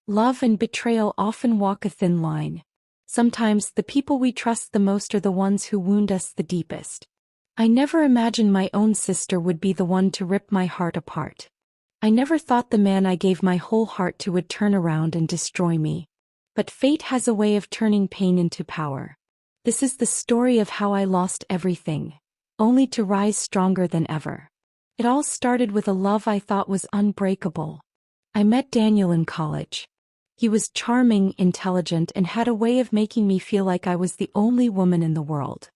Love and betrayal often walk a thin line. Sometimes the people we trust the most are the ones who wound us the deepest. I never imagined my own sister would be the one to rip my heart apart. I never thought the man I gave my whole heart to would turn around and destroy me. But fate has a way of turning pain into power. This is the story of how I lost everything, only to rise stronger than ever. It all started with a love I thought was unbreakable. I met Daniel in college. He was charming, intelligent, and had a way of making me feel like I was the only woman in the world.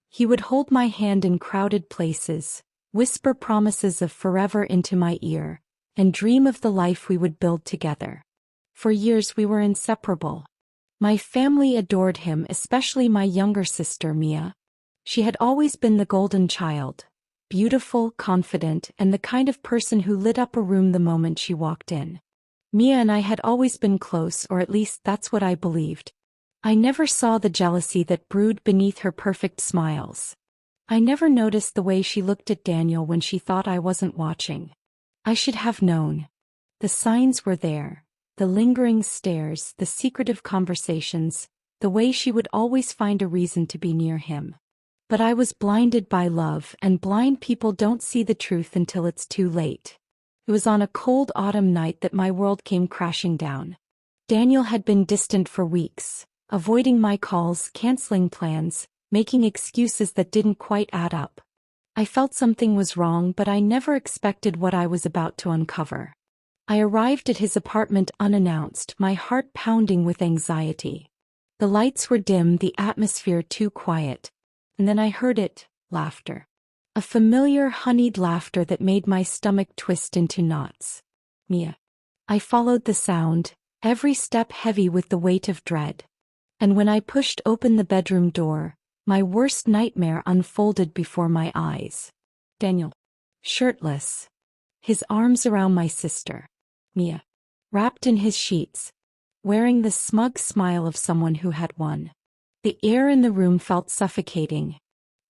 He would hold my hand in crowded places, whisper promises of forever into my ear, and dream of the life we would build together. For years we were inseparable. My family adored him, especially my younger sister Mia. She had always been the golden child, beautiful, confident, and the kind of person who lit up a room the moment she walked in. Mia and I had always been close, or at least that's what I believed. I never saw the jealousy that brewed beneath her perfect smiles. I never noticed the way she looked at Daniel when she thought I wasn't watching. I should have known. The signs were there, the lingering stares, the secretive conversations, the way she would always find a reason to be near him. But I was blinded by love, and blind people don't see the truth until it's too late. It was on a cold autumn night that my world came crashing down. Daniel had been distant for weeks, avoiding my calls, canceling plans, making excuses that didn't quite add up. I felt something was wrong, but I never expected what I was about to uncover. I arrived at his apartment unannounced, my heart pounding with anxiety. The lights were dim, the atmosphere too quiet. And then I heard it, laughter. A familiar, honeyed laughter that made my stomach twist into knots. Mia. I followed the sound, every step heavy with the weight of dread. And when I pushed open the bedroom door, my worst nightmare unfolded before my eyes. Daniel. Shirtless. His arms around my sister. Mia. Wrapped in his sheets. Wearing the smug smile of someone who had won. The air in the room felt suffocating.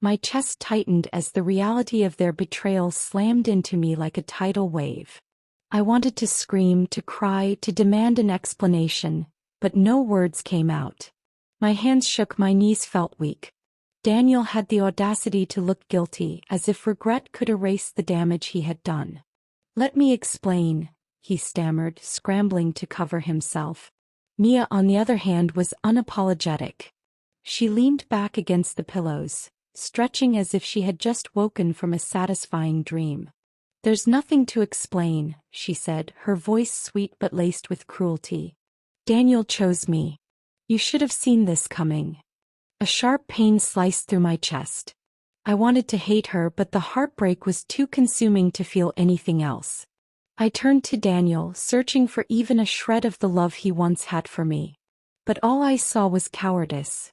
My chest tightened as the reality of their betrayal slammed into me like a tidal wave. I wanted to scream, to cry, to demand an explanation, but no words came out. My hands shook, my knees felt weak. Daniel had the audacity to look guilty, as if regret could erase the damage he had done. "Let me explain," he stammered, scrambling to cover himself. Mia, on the other hand, was unapologetic. She leaned back against the pillows, stretching as if she had just woken from a satisfying dream. "There's nothing to explain," she said, her voice sweet but laced with cruelty. "Daniel chose me. You should have seen this coming." A sharp pain sliced through my chest. I wanted to hate her, but the heartbreak was too consuming to feel anything else. I turned to Daniel, searching for even a shred of the love he once had for me. But all I saw was cowardice.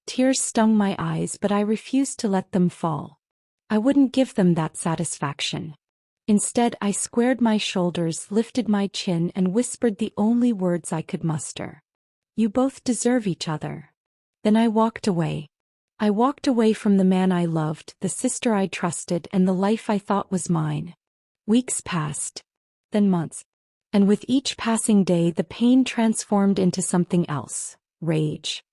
Tears stung my eyes, but I refused to let them fall. I wouldn't give them that satisfaction. Instead, I squared my shoulders, lifted my chin, and whispered the only words I could muster. "You both deserve each other." Then I walked away. I walked away from the man I loved, the sister I trusted, and the life I thought was mine. Weeks passed. Then months. And with each passing day, the pain transformed into something else: rage.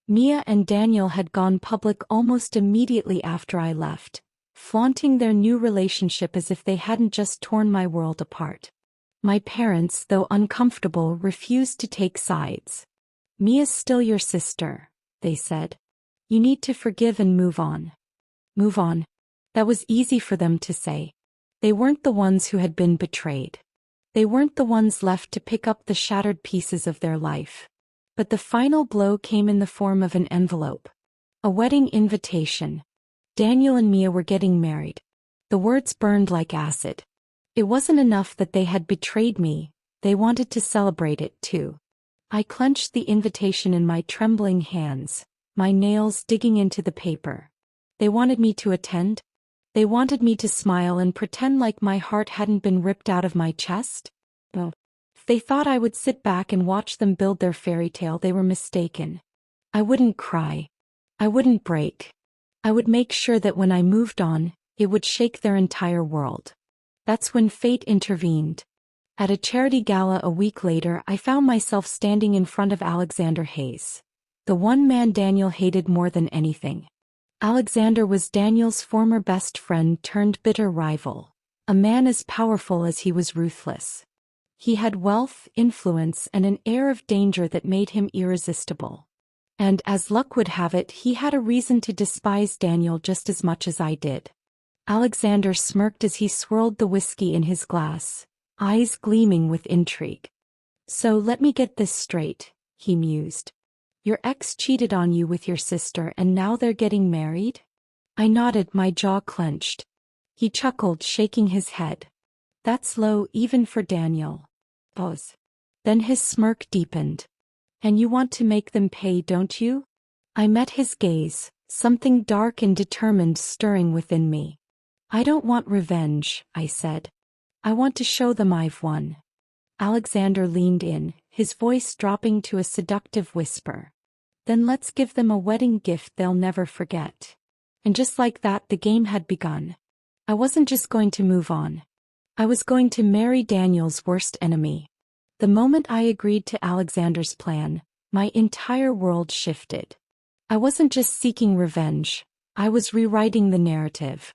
Mia and Daniel had gone public almost immediately after I left, flaunting their new relationship as if they hadn't just torn my world apart. My parents, though uncomfortable, refused to take sides. "Mia's still your sister," they said. "You need to forgive and move on." Move on. That was easy for them to say. They weren't the ones who had been betrayed. They weren't the ones left to pick up the shattered pieces of their life. But the final blow came in the form of an envelope. A wedding invitation. Daniel and Mia were getting married. The words burned like acid. It wasn't enough that they had betrayed me, they wanted to celebrate it too. I clenched the invitation in my trembling hands, my nails digging into the paper. They wanted me to attend? They wanted me to smile and pretend like my heart hadn't been ripped out of my chest? No. If they thought I would sit back and watch them build their fairy tale, they were mistaken. I wouldn't cry. I wouldn't break. I would make sure that when I moved on, it would shake their entire world. That's when fate intervened. At a charity gala a week later, I found myself standing in front of Alexander Hayes, the one man Daniel hated more than anything. Alexander was Daniel's former best friend turned bitter rival, a man as powerful as he was ruthless. He had wealth, influence, and an air of danger that made him irresistible. And, as luck would have it, he had a reason to despise Daniel just as much as I did. Alexander smirked as he swirled the whiskey in his glass, eyes gleaming with intrigue. "So let me get this straight," he mused. "Your ex cheated on you with your sister and now they're getting married?" I nodded, my jaw clenched. He chuckled, shaking his head. "That's low even for Daniel." Pause. Then his smirk deepened. "And you want to make them pay, don't you?" I met his gaze, something dark and determined stirring within me. "I don't want revenge," I said. "I want to show them I've won." Alexander leaned in, his voice dropping to a seductive whisper. "Then let's give them a wedding gift they'll never forget." And just like that, the game had begun. I wasn't just going to move on. I was going to marry Daniel's worst enemy. The moment I agreed to Alexander's plan, my entire world shifted. I wasn't just seeking revenge, I was rewriting the narrative.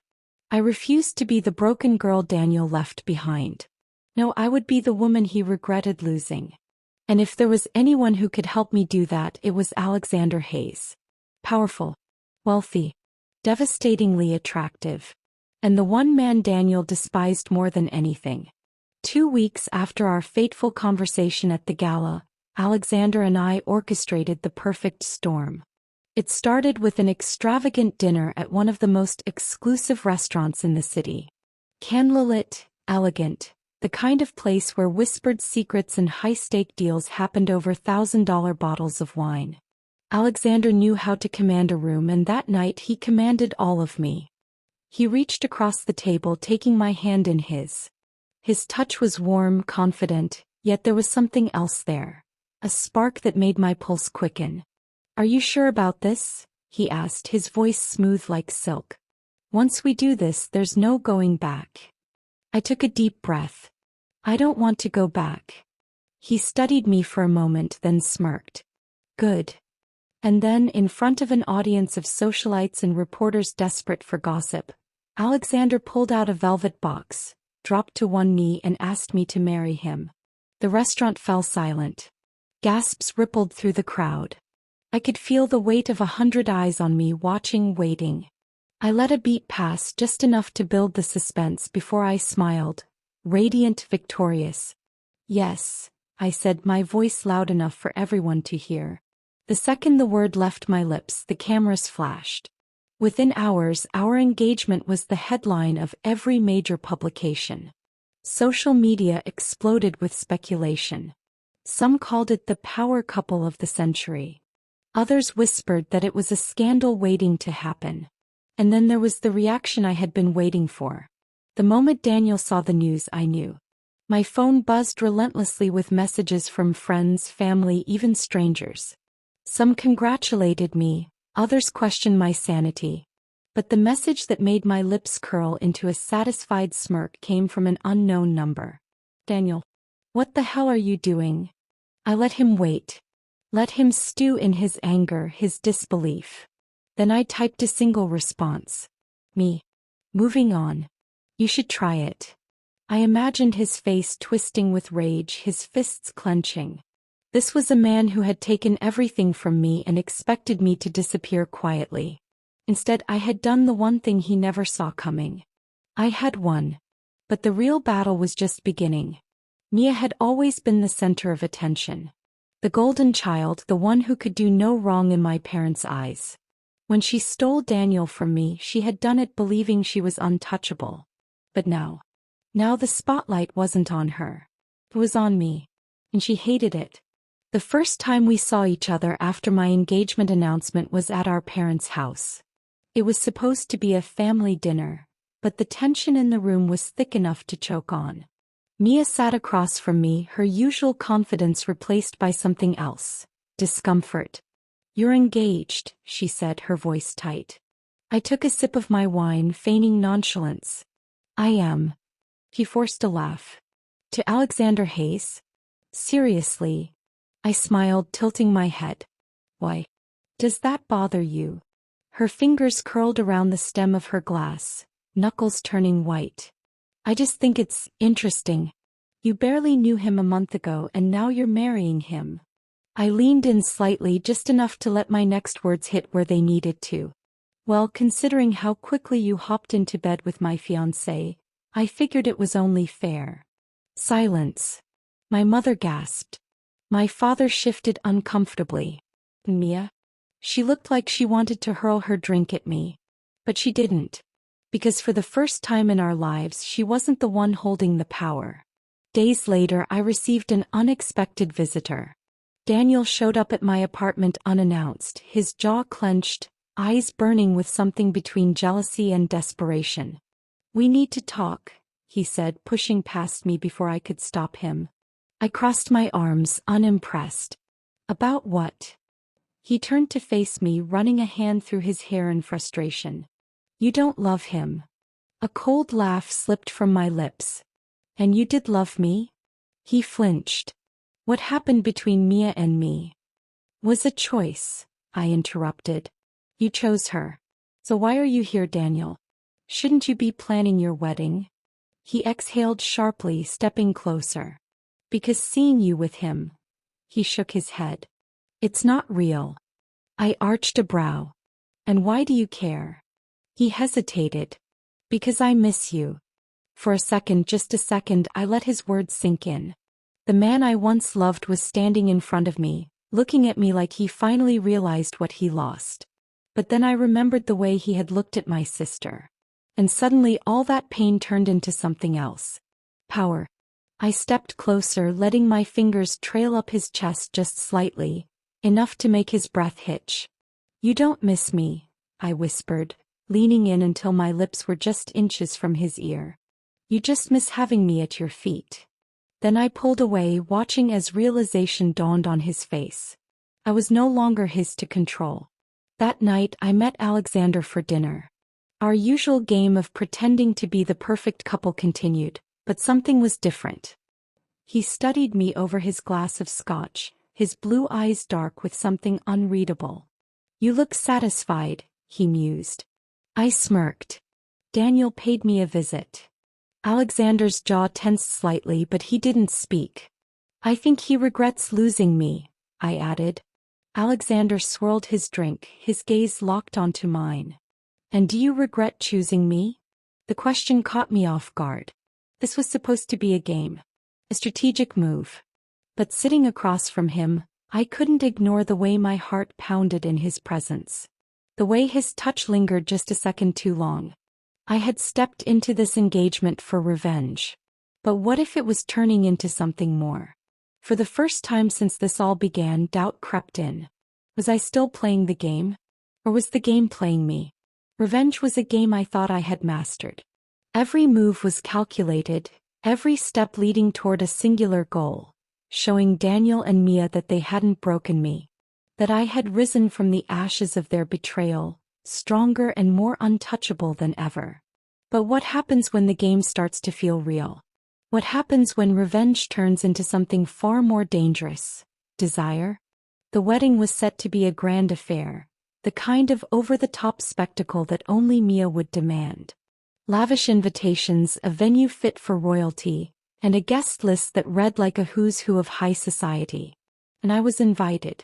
I refused to be the broken girl Daniel left behind. No, I would be the woman he regretted losing. And if there was anyone who could help me do that, it was Alexander Hayes. Powerful, wealthy, devastatingly attractive. And the one man Daniel despised more than anything. 2 weeks after our fateful conversation at the gala, Alexander and I orchestrated the perfect storm. It started with an extravagant dinner at one of the most exclusive restaurants in the city. Candlelit, elegant, the kind of place where whispered secrets and high-stake deals happened over $1,000 bottles of wine. Alexander knew how to command a room, and that night he commanded all of me. He reached across the table, taking my hand in his. His touch was warm, confident, yet there was something else there. A spark that made my pulse quicken. "Are you sure about this?" he asked, his voice smooth like silk. "Once we do this, there's no going back." I took a deep breath. "I don't want to go back." He studied me for a moment, then smirked. "Good." And then, in front of an audience of socialites and reporters desperate for gossip, Alexander pulled out a velvet box, dropped to one knee, and asked me to marry him. The restaurant fell silent. Gasps rippled through the crowd. I could feel the weight of 100 eyes on me, watching, waiting. I let a beat pass, just enough to build the suspense, before I smiled, radiant, victorious. "Yes," I said, my voice loud enough for everyone to hear. The second the word left my lips, the cameras flashed. Within hours, our engagement was the headline of every major publication. Social media exploded with speculation. Some called it the power couple of the century. Others whispered that it was a scandal waiting to happen. And then there was the reaction I had been waiting for. The moment Daniel saw the news, I knew. My phone buzzed relentlessly with messages from friends, family, even strangers. Some congratulated me, others questioned my sanity. But the message that made my lips curl into a satisfied smirk came from an unknown number. "Daniel, what the hell are you doing?" I let him wait. Let him stew in his anger, his disbelief. Then I typed a single response. "Me. Moving on. You should try it." I imagined his face twisting with rage, his fists clenching. This was a man who had taken everything from me and expected me to disappear quietly. Instead, I had done the one thing he never saw coming. I had won. But the real battle was just beginning. Mia had always been the center of attention. The golden child, the one who could do no wrong in my parents' eyes. When she stole Daniel from me, she had done it believing she was untouchable. But now the spotlight wasn't on her. It was on me. And she hated it. The first time we saw each other after my engagement announcement was at our parents' house. It was supposed to be a family dinner, but the tension in the room was thick enough to choke on. Mia sat across from me, her usual confidence replaced by something else, discomfort. "You're engaged," she said, her voice tight. I took a sip of my wine, feigning nonchalance. "I am." He forced a laugh. To Alexander Hayes? Seriously? I smiled, tilting my head. Why? Does that bother you? Her fingers curled around the stem of her glass, knuckles turning white. I just think it's interesting. You barely knew him a month ago and now you're marrying him. I leaned in slightly, just enough to let my next words hit where they needed to. Well, considering how quickly you hopped into bed with my fiancé, I figured it was only fair. Silence. My mother gasped. My father shifted uncomfortably. Mia? She looked like she wanted to hurl her drink at me. But she didn't. Because for the first time in our lives, she wasn't the one holding the power. Days later, I received an unexpected visitor. Daniel showed up at my apartment unannounced, his jaw clenched, eyes burning with something between jealousy and desperation. We need to talk, he said, pushing past me before I could stop him. I crossed my arms, unimpressed. About what? He turned to face me, running a hand through his hair in frustration. You don't love him. A cold laugh slipped from my lips. And you did love me? He flinched. What happened between Mia and me? Was a choice, I interrupted. You chose her. So why are you here, Daniel? Shouldn't you be planning your wedding? He exhaled sharply, stepping closer. Because seeing you with him. He shook his head. It's not real. I arched a brow. And why do you care? He hesitated. Because I miss you. For a second, just a second, I let his words sink in. The man I once loved was standing in front of me, looking at me like he finally realized what he lost. But then I remembered the way he had looked at my sister. And suddenly all that pain turned into something else. Power. I stepped closer, letting my fingers trail up his chest just slightly, enough to make his breath hitch. You don't miss me, I whispered, leaning in until my lips were just inches from his ear. You just miss having me at your feet. Then I pulled away, watching as realization dawned on his face. I was no longer his to control. That night I met Alexander for dinner. Our usual game of pretending to be the perfect couple continued, but something was different. He studied me over his glass of scotch, his blue eyes dark with something unreadable. You look satisfied, he mused. I smirked. Daniel paid me a visit. Alexander's jaw tensed slightly, but he didn't speak. I think he regrets losing me, I added. Alexander swirled his drink, his gaze locked onto mine. And do you regret choosing me? The question caught me off guard. This was supposed to be a game. A strategic move. But sitting across from him, I couldn't ignore the way my heart pounded in his presence. The way his touch lingered just a second too long. I had stepped into this engagement for revenge. But what if it was turning into something more? For the first time since this all began, doubt crept in. Was I still playing the game? Or was the game playing me? Revenge was a game I thought I had mastered. Every move was calculated, every step leading toward a singular goal, showing Daniel and Mia that they hadn't broken me. That I had risen from the ashes of their betrayal, stronger and more untouchable than ever. But what happens when the game starts to feel real? What happens when revenge turns into something far more dangerous? Desire? The wedding was set to be a grand affair, the kind of over-the-top spectacle that only Mia would demand. Lavish invitations, a venue fit for royalty, and a guest list that read like a who's who of high society. And I was invited.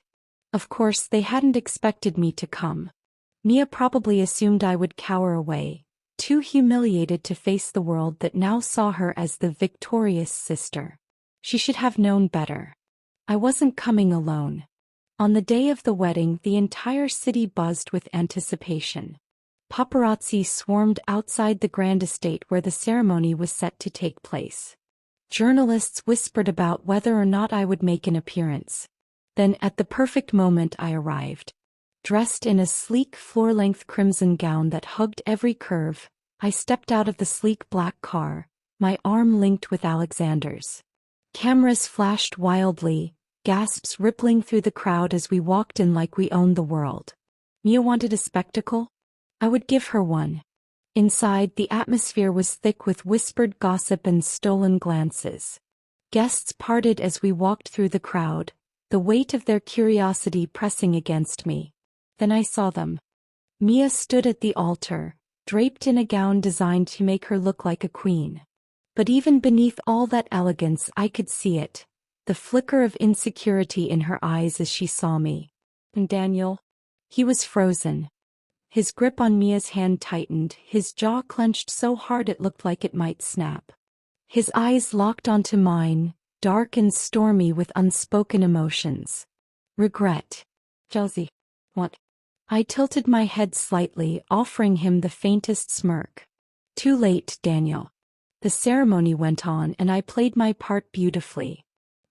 Of course, they hadn't expected me to come. Mia probably assumed I would cower away, too humiliated to face the world that now saw her as the victorious sister. She should have known better. I wasn't coming alone. On the day of the wedding, the entire city buzzed with anticipation. Paparazzi swarmed outside the grand estate where the ceremony was set to take place. Journalists whispered about whether or not I would make an appearance. Then, at the perfect moment, I arrived. Dressed in a sleek floor-length crimson gown that hugged every curve, I stepped out of the sleek black car, my arm linked with Alexander's. Cameras flashed wildly, gasps rippling through the crowd as we walked in like we owned the world. Mia wanted a spectacle? I would give her one. Inside, the atmosphere was thick with whispered gossip and stolen glances. Guests parted as we walked through the crowd, the weight of their curiosity pressing against me. Then I saw them. Mia stood at the altar, draped in a gown designed to make her look like a queen. But even beneath all that elegance I could see it, the flicker of insecurity in her eyes as she saw me. And Daniel? He was frozen. His grip on Mia's hand tightened, his jaw clenched so hard it looked like it might snap. His eyes locked onto mine, dark and stormy with unspoken emotions. Regret. Jealousy. What? I tilted my head slightly, offering him the faintest smirk. Too late, Daniel. The ceremony went on and I played my part beautifully.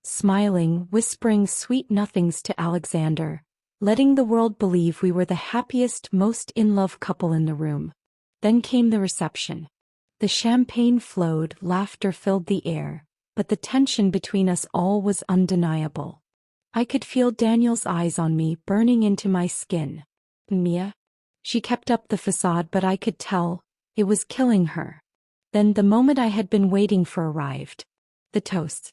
Smiling, whispering sweet nothings to Alexander, letting the world believe we were the happiest, most in-love couple in the room. Then came the reception. The champagne flowed, laughter filled the air, but the tension between us all was undeniable. I could feel Daniel's eyes on me, burning into my skin. Mia? She kept up the facade, but I could tell it was killing her. Then the moment I had been waiting for arrived. The toast.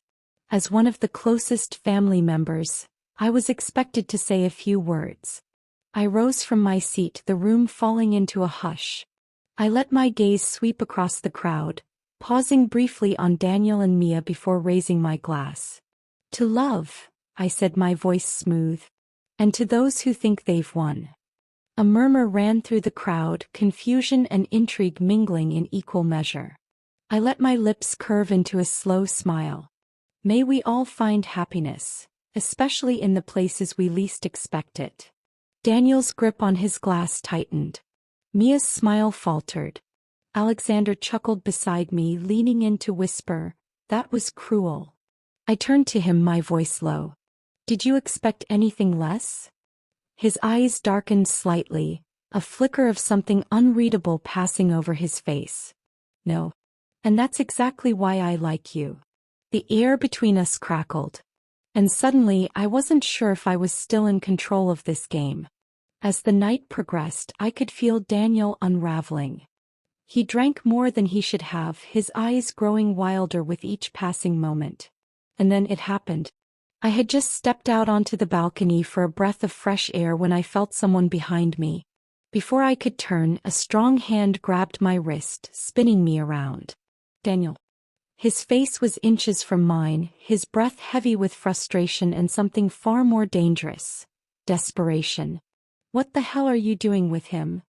As one of the closest family members, I was expected to say a few words. I rose from my seat, the room falling into a hush. I let my gaze sweep across the crowd, pausing briefly on Daniel and Mia before raising my glass. To love, I said, my voice smooth. And to those who think they've won. A murmur ran through the crowd, confusion and intrigue mingling in equal measure. I let my lips curve into a slow smile. May we all find happiness, especially in the places we least expect it. Daniel's grip on his glass tightened. Mia's smile faltered. Alexander chuckled beside me, leaning in to whisper, "That was cruel." I turned to him, my voice low. "Did you expect anything less?" His eyes darkened slightly, a flicker of something unreadable passing over his face. "No. And that's exactly why I like you." The air between us crackled. And suddenly I wasn't sure if I was still in control of this game. As the night progressed, I could feel Daniel unraveling. He drank more than he should have, his eyes growing wilder with each passing moment. And then it happened. I had just stepped out onto the balcony for a breath of fresh air when I felt someone behind me. Before I could turn, a strong hand grabbed my wrist, spinning me around. Daniel. His face was inches from mine, his breath heavy with frustration and something far more dangerous. Desperation. "What the hell are you doing with him?"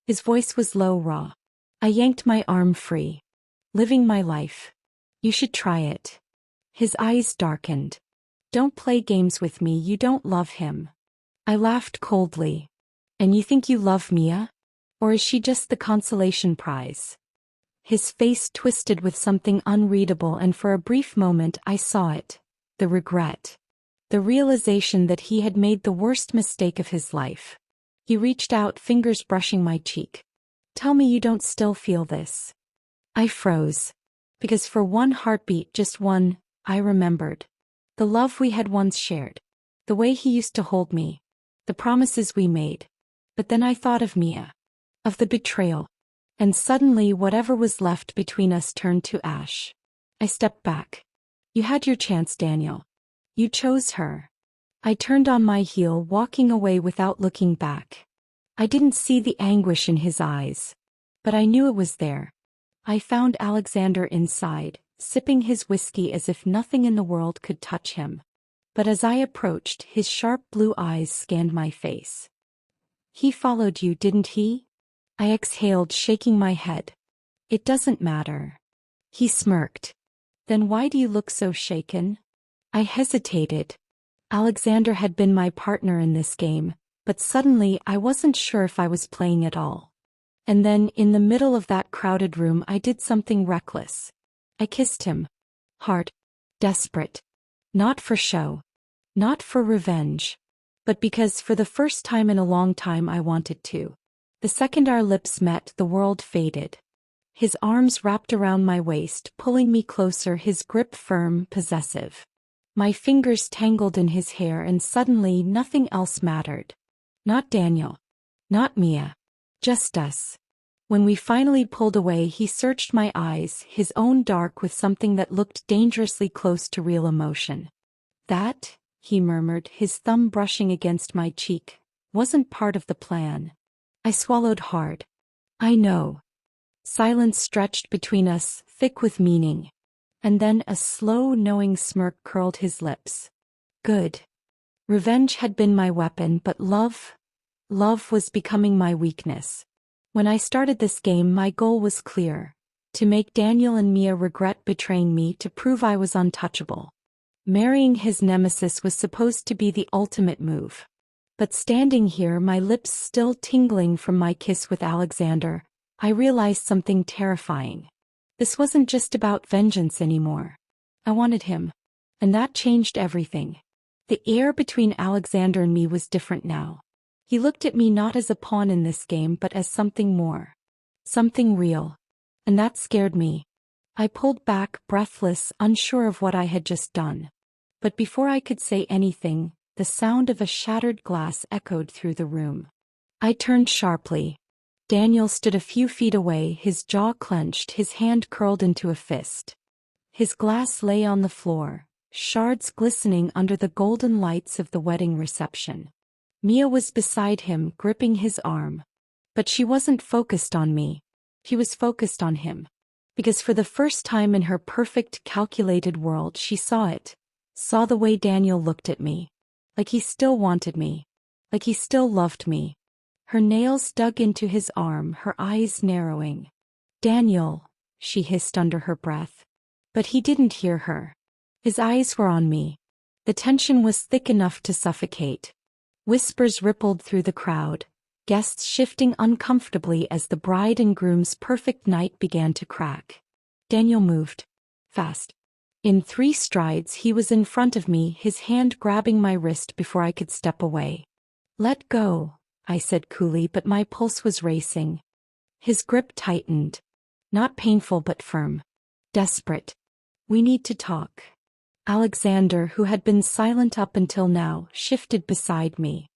His voice was low, raw. I yanked my arm free. "Living my life. You should try it." His eyes darkened. "Don't play games with me, you don't love him." I laughed coldly. "And you think you love Mia? Or is she just the consolation prize?" His face twisted with something unreadable, and for a brief moment I saw it. The regret. The realization that he had made the worst mistake of his life. He reached out, fingers brushing my cheek. "Tell me you don't still feel this." I froze. Because for one heartbeat, just one, I remembered. The love we had once shared. The way he used to hold me. The promises we made. But then I thought of Mia. Of the betrayal. And suddenly whatever was left between us turned to ash. I stepped back. "You had your chance, Daniel. You chose her." I turned on my heel, walking away without looking back. I didn't see the anguish in his eyes. But I knew it was there. I found Alexander inside, sipping his whiskey as if nothing in the world could touch him. But as I approached, his sharp blue eyes scanned my face. "He followed you, didn't he?" I exhaled, shaking my head. "It doesn't matter." He smirked. "Then why do you look so shaken?" I hesitated. Alexander had been my partner in this game, but suddenly I wasn't sure if I was playing at all. And then, in the middle of that crowded room, I did something reckless. I kissed him. Hard. Desperate. Not for show. Not for revenge. But because for the first time in a long time I wanted to. The second our lips met, the world faded. His arms wrapped around my waist, pulling me closer, his grip firm, possessive. My fingers tangled in his hair, and suddenly nothing else mattered. Not Daniel. Not Mia. Just us. When we finally pulled away, he searched my eyes, his own dark with something that looked dangerously close to real emotion. That, he murmured, his thumb brushing against my cheek, wasn't part of the plan. I swallowed hard. I know. Silence stretched between us, thick with meaning. And then a slow, knowing smirk curled his lips. Good. Revenge had been my weapon, but love was becoming my weakness. When I started this game, my goal was clear: to make Daniel and Mia regret betraying me, to prove I was untouchable. Marrying his nemesis was supposed to be the ultimate move. But standing here, my lips still tingling from my kiss with Alexander, I realized something terrifying. This wasn't just about vengeance anymore. I wanted him. And that changed everything. The air between Alexander and me was different now. He looked at me not as a pawn in this game, but as something more. Something real. And that scared me. I pulled back, breathless, unsure of what I had just done. But before I could say anything, the sound of a shattered glass echoed through the room. I turned sharply. Daniel stood a few feet away, his jaw clenched, his hand curled into a fist. His glass lay on the floor, shards glistening under the golden lights of the wedding reception. Mia was beside him, gripping his arm. But she wasn't focused on me. She was focused on him. Because for the first time in her perfect, calculated world, she saw it. Saw the way Daniel looked at me. Like he still wanted me. Like he still loved me. Her nails dug into his arm, her eyes narrowing. "Daniel," she hissed under her breath. But he didn't hear her. His eyes were on me. The tension was thick enough to suffocate. Whispers rippled through the crowd, guests shifting uncomfortably as the bride and groom's perfect night began to crack. Daniel moved. Fast. In 3 strides he was in front of me, his hand grabbing my wrist before I could step away. "Let go," I said coolly, but my pulse was racing. His grip tightened. Not painful but firm. Desperate. "We need to talk." Alexander, who had been silent up until now, shifted beside me.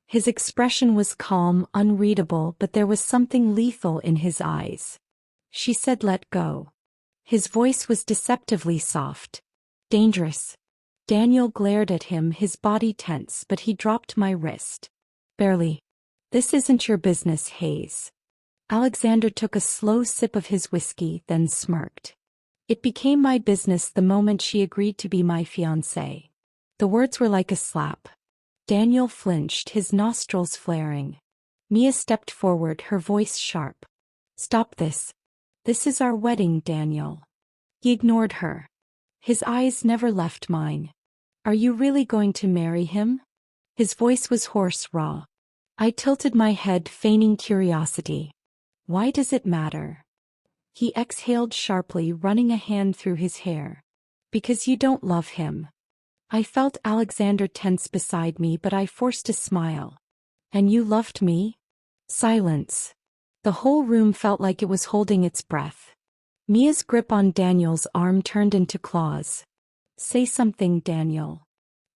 His expression was calm, unreadable, but there was something lethal in his eyes. "She said let go." His voice was deceptively soft. "Dangerous." Daniel glared at him, his body tense, but he dropped my wrist. "Barely. This isn't your business, Hayes." Alexander took a slow sip of his whiskey, then smirked. "It became my business the moment she agreed to be my fiancée." The words were like a slap. Daniel flinched, his nostrils flaring. Mia stepped forward, her voice sharp. "Stop this. This is our wedding, Daniel." He ignored her. His eyes never left mine. "Are you really going to marry him?" His voice was hoarse, raw. I tilted my head, feigning curiosity. "Why does it matter?" He exhaled sharply, running a hand through his hair. "Because you don't love him." I felt Alexander tense beside me, but I forced a smile. "And you loved me?" Silence. The whole room felt like it was holding its breath. Mia's grip on Daniel's arm turned into claws. "Say something, Daniel."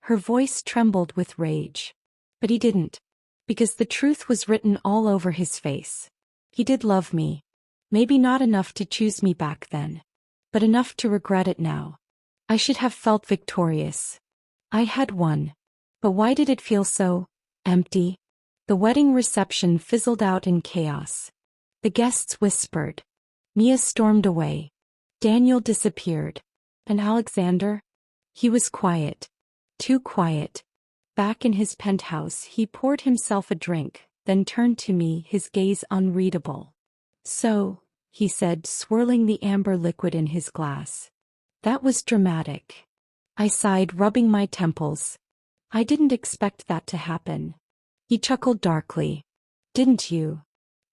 Her voice trembled with rage. But he didn't. Because the truth was written all over his face. He did love me. Maybe not enough to choose me back then. But enough to regret it now. I should have felt victorious. I had won. But why did it feel so empty? The wedding reception fizzled out in chaos. The guests whispered. Mia stormed away. Daniel disappeared. And Alexander? He was quiet. Too quiet. Back in his penthouse, he poured himself a drink, then turned to me, his gaze unreadable. "So," he said, swirling the amber liquid in his glass. "That was dramatic." I sighed, rubbing my temples. "I didn't expect that to happen." He chuckled darkly. "Didn't you?"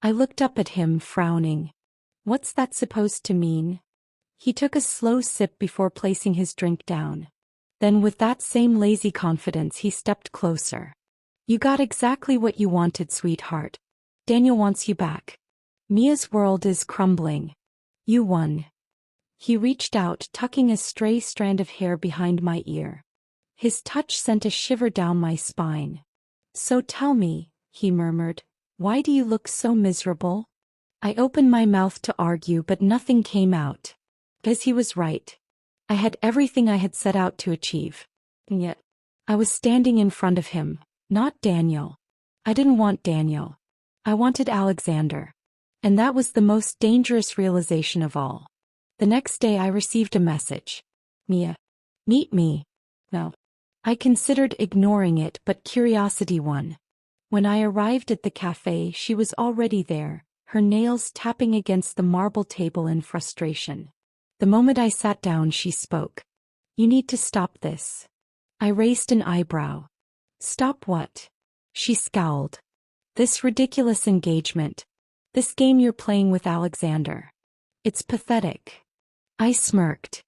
I looked up at him, frowning. "What's that supposed to mean?" He took a slow sip before placing his drink down. Then with that same lazy confidence he stepped closer. "You got exactly what you wanted, sweetheart. Daniel wants you back. Mia's world is crumbling. You won." He reached out, tucking a stray strand of hair behind my ear. His touch sent a shiver down my spine. "So tell me," he murmured, "why do you look so miserable?" I opened my mouth to argue, but nothing came out. Because he was right. I had everything I had set out to achieve. And yet, I was standing in front of him, not Daniel. I didn't want Daniel. I wanted Alexander. And that was the most dangerous realization of all. The next day I received a message. Mia. Meet me. No. I considered ignoring it, but curiosity won. When I arrived at the cafe, she was already there, her nails tapping against the marble table in frustration. The moment I sat down, she spoke. You need to stop this. I raised an eyebrow. Stop what? She scowled. This ridiculous engagement. This game you're playing with Alexander. It's pathetic. I smirked.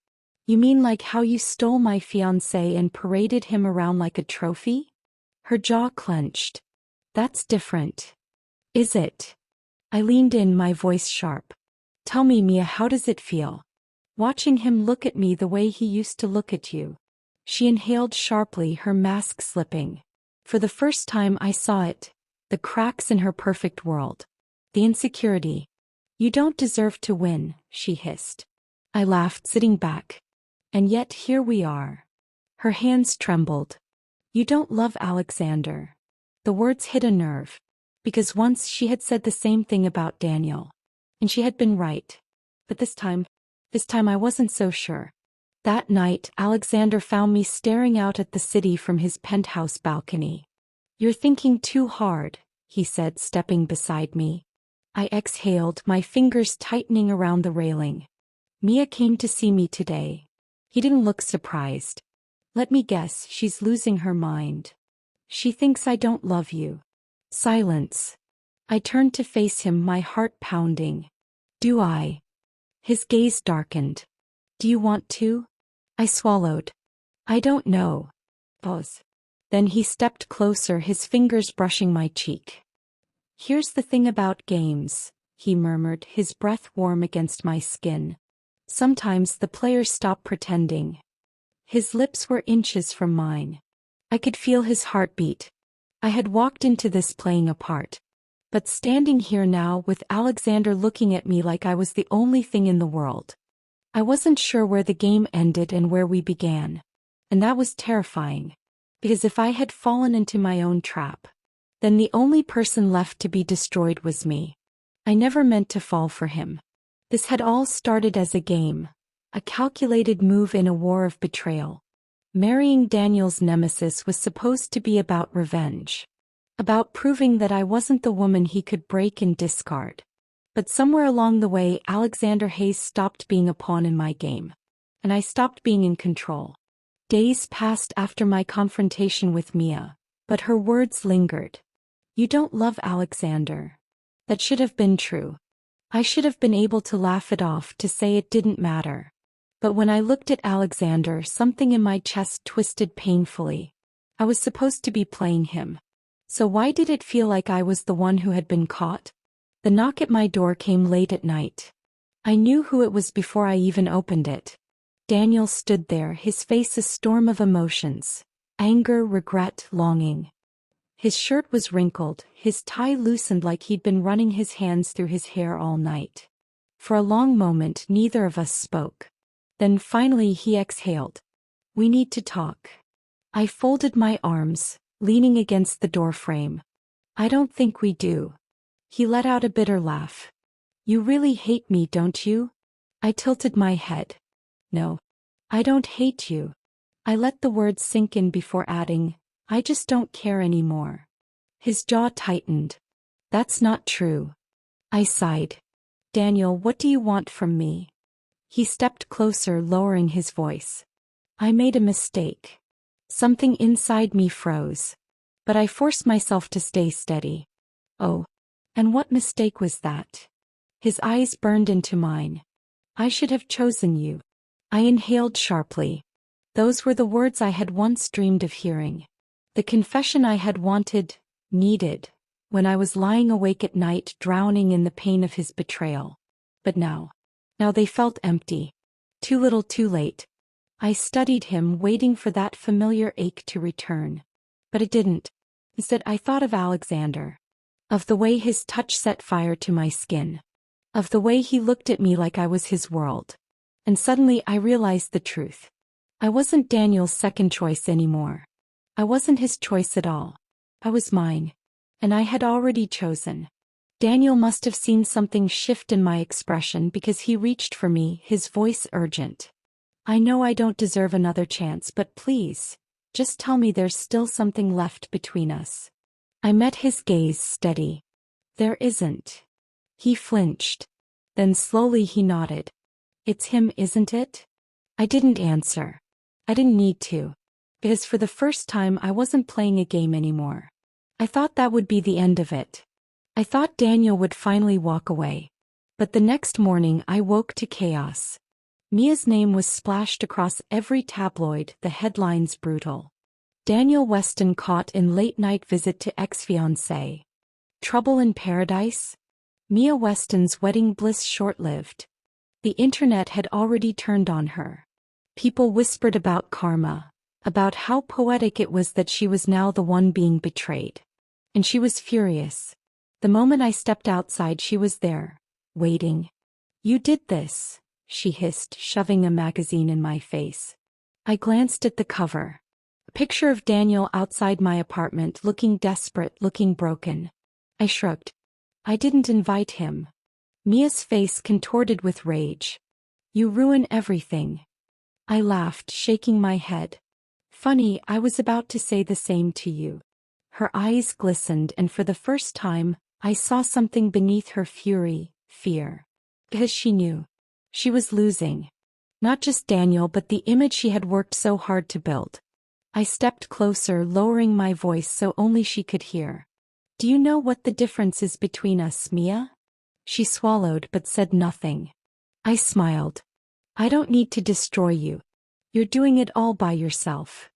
You mean like how you stole my fiancé and paraded him around like a trophy? Her jaw clenched. That's different. Is it? I leaned in, my voice sharp. Tell me, Mia, how does it feel? Watching him look at me the way he used to look at you. She inhaled sharply, her mask slipping. For the first time I saw it. The cracks in her perfect world. The insecurity. You don't deserve to win, she hissed. I laughed, sitting back. And yet here we are. Her hands trembled. You don't love Alexander. The words hit a nerve. Because once she had said the same thing about Daniel. And she had been right. But this time I wasn't so sure. That night, Alexander found me staring out at the city from his penthouse balcony. You're thinking too hard, he said, stepping beside me. I exhaled, my fingers tightening around the railing. Mia came to see me today. He didn't look surprised. Let me guess, she's losing her mind. She thinks I don't love you. Silence. I turned to face him, my heart pounding. Do I? His gaze darkened. Do you want to? I swallowed. I don't know. Pause. Then he stepped closer, his fingers brushing my cheek. Here's the thing about games, he murmured, his breath warm against my skin. Sometimes the players stop pretending. His lips were inches from mine. I could feel his heartbeat. I had walked into this playing a part. But standing here now with Alexander looking at me like I was the only thing in the world. I wasn't sure where the game ended and where we began. And that was terrifying. Because if I had fallen into my own trap, then the only person left to be destroyed was me. I never meant to fall for him. This had all started as a game, a calculated move in a war of betrayal. Marrying Daniel's Nemesis was supposed to be about revenge. About proving that I wasn't the woman he could break and discard. But somewhere along the way, Alexander Hayes stopped being a pawn in my game. And I stopped being in control. Days passed after my confrontation with Mia, but her words lingered. You don't love Alexander. That should have been true. I should have been able to laugh it off, to say it didn't matter. But when I looked at Alexander, something in my chest twisted painfully. I was supposed to be playing him. So why did it feel like I was the one who had been caught? The knock at my door came late at night. I knew who it was before I even opened it. Daniel stood there, his face a storm of emotions. Anger, regret, longing. His shirt was wrinkled, his tie loosened like he'd been running his hands through his hair all night. For a long moment, neither of us spoke. Then finally he exhaled. We need to talk. I folded my arms, leaning against the doorframe. I don't think we do. He let out a bitter laugh. You really hate me, don't you? I tilted my head. No. I don't hate you. I let the words sink in before adding, I just don't care anymore. His jaw tightened. That's not true. I sighed. Daniel, what do you want from me? He stepped closer, lowering his voice. I made a mistake. Something inside me froze. But I forced myself to stay steady. Oh. And what mistake was that? His eyes burned into mine. I should have chosen you. I inhaled sharply. Those were the words I had once dreamed of hearing. The confession I had wanted, needed, when I was lying awake at night drowning in the pain of his betrayal. But now they felt empty. Too little too late. I studied him, waiting for that familiar ache to return. But it didn't. Instead I thought of Alexander. Of the way his touch set fire to my skin. of the way he looked at me like I was his world. And suddenly I realized the truth. I wasn't Daniel's second choice anymore. I wasn't his choice at all. I was mine. And I had already chosen. Daniel must have seen something shift in my expression because he reached for me, his voice urgent. I know I don't deserve another chance, but please, just tell me there's still something left between us. I met his gaze steady. There isn't. He flinched. Then slowly he nodded. It's him, isn't it? I didn't answer. I didn't need to. Because for the first time I wasn't playing a game anymore. I thought that would be the end of it. I thought Daniel would finally walk away. But the next morning I woke to chaos. Mia's name was splashed across every tabloid, the headlines brutal. Daniel Weston caught in late-night visit to ex-fiancée. Trouble in paradise? Mia Weston's wedding bliss short-lived. The internet had already turned on her. People whispered about karma, about how poetic it was that she was now the one being betrayed. And she was furious. The moment I stepped outside, she was there, waiting. You did this, she hissed, shoving a magazine in my face. I glanced at the cover. A picture of Daniel outside my apartment, looking desperate, looking broken. I shrugged. I didn't invite him. Mia's face contorted with rage. You ruin everything. I laughed, shaking my head. Funny, I was about to say the same to you. Her eyes glistened, and for the first time, I saw something beneath her fury, fear. Because she knew. She was losing. Not just Daniel, but the image she had worked so hard to build. I stepped closer, lowering my voice so only she could hear. Do you know what the difference is between us, Mia? She swallowed but said nothing. I smiled. I don't need to destroy you. You're doing it all by yourself.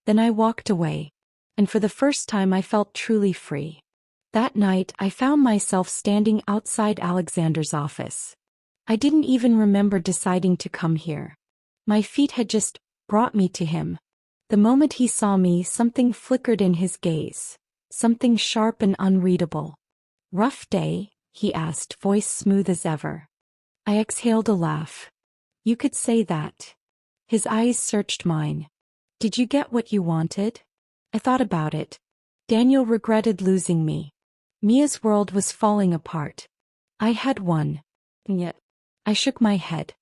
Then I walked away. And for the first time I felt truly free. That night I found myself standing outside Alexander's office. I didn't even remember deciding to come here. My feet had just brought me to him. The moment he saw me, something flickered in his gaze. Something sharp and unreadable. Rough day? He asked, voice smooth as ever. I exhaled a laugh. You could say that. His eyes searched mine. Did you get what you wanted? I thought about it. Daniel regretted losing me. Mia's world was falling apart. I had won. And yet, I shook my head.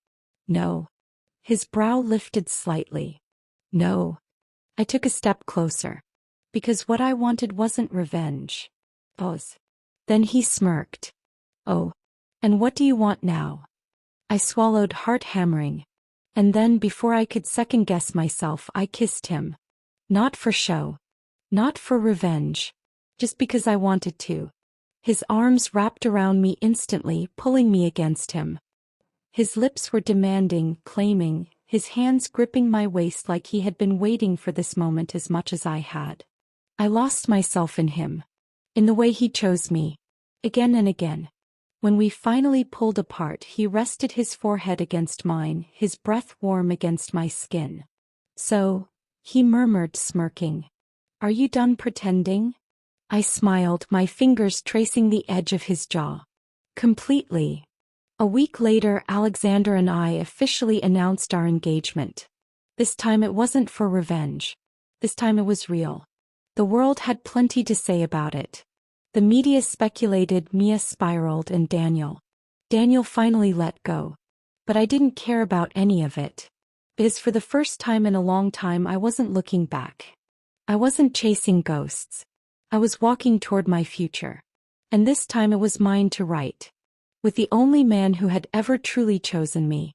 No. His brow lifted slightly. No. I took a step closer. Because what I wanted wasn't revenge. Pause. Then he smirked. Oh. And what do you want now? I swallowed, heart hammering. And then, before I could second-guess myself, I kissed him. Not for show. Not for revenge. Just because I wanted to. His arms wrapped around me instantly, pulling me against him. His lips were demanding, claiming, his hands gripping my waist like he had been waiting for this moment as much as I had. I lost myself in him. In the way he chose me. Again and again. When we finally pulled apart, he rested his forehead against mine, his breath warm against my skin. So, he murmured, smirking. Are you done pretending? I smiled, my fingers tracing the edge of his jaw. Completely. A week later, Alexander and I officially announced our engagement. This time it wasn't for revenge. This time it was real. The world had plenty to say about it. The media speculated, Mia spiraled, and Daniel finally let go. But I didn't care about any of it. Because for the first time in a long time I wasn't looking back. I wasn't chasing ghosts. I was walking toward my future. And this time it was mine to write. With the only man who had ever truly chosen me.